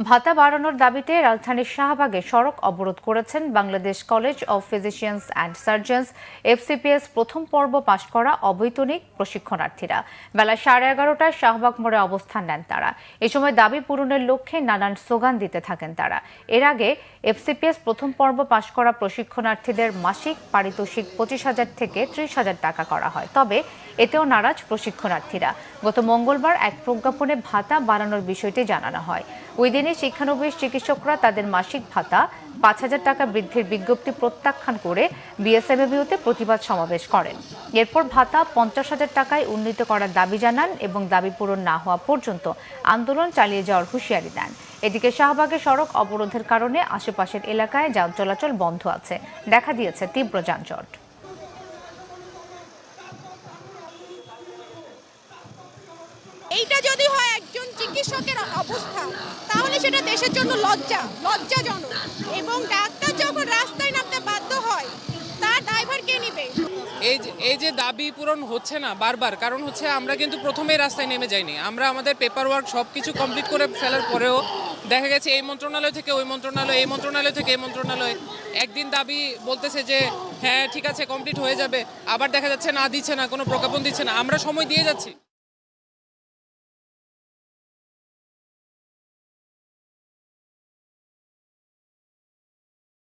ভাতা বাড়ানোর দাবিতে রাজধানীর শাহবাগে সড়ক অবরোধ করেছেন Bangladesh college of physicians and surgeons FCPS প্রথম পর্ব পাশ করা অবৈতনিক প্রশিক্ষণার্থীরা। বেলা 11:30টায় শাহবাগ মোড়ে অবস্থান নেন তারা। এ সময় দাবি পূরণের লক্ষ্যে নানান স্লোগান দিতে থাকেন তারা। এর আগে এফসিপিএস প্রথম পর্ব পাশ করা প্রশিক্ষণার্থীদের মাসিক পারিতোষিক 25,000 থেকে 30,000 টাকা করা হয়। তবে এতেও নারাজ প্রশিক্ষণার্থীরা। গত মঙ্গলবার এক প্রজ্ঞাপনে ভাতা বাড়ানোর বিষয়টি জানানো হয়। ওই দিনে শিক্ষানবিশ চিকিৎসকরা তাদের মাসিক ভাতা 5,000 টাকা বৃদ্ধির বিজ্ঞপ্তি প্রত্যাখ্যান করে বিএসএমএবিউতে প্রতিবাদ সমাবেশ করেন। এরপর ভাতা 50,000 টাকায় উন্নীত করার দাবি জানান এবং দাবি পূরণ না হওয়া পর্যন্ত আন্দোলন চালিয়ে যাওয়ার হুঁশিয়ারি দেন। এদিকে শাহবাগে সড়ক অবরোধের কারণে আশেপাশের এলাকায় যান চলাচল বন্ধ আছে। দেখা দিয়েছে তীব্র যানজট। এইটা যদি হয় একজন চিকিৎসকের অবস্থা, তাহলে সেটা দেশের জন্য লজ্জাজনক। এবং ডাক্তার যখন রাস্তায় নামতে বাধ্য হয়, তার ড্রাইভার কে নেবে? এই যে দাবি পূরণ হচ্ছে না বারবার, কারণ হচ্ছে আমরা কিন্তু প্রথমেই রাস্তায় নেমে যাইনি। আমরা আমাদের পেপার ওয়ার্ক সব কিছু কমপ্লিট করে ফেলার পরেও দেখা গেছে এই মন্ত্রণালয় থেকে ওই মন্ত্রণালয়, এই মন্ত্রণালয় থেকে এই মন্ত্রণালয়। একদিন দাবি বলতেছে যে হ্যাঁ ঠিক আছে কমপ্লিট হয়ে যাবে, আবার দেখা যাচ্ছে না, দিচ্ছে না, কোনো প্রজ্ঞাপন দিচ্ছে না। আমরা সময় দিয়ে যাচ্ছি।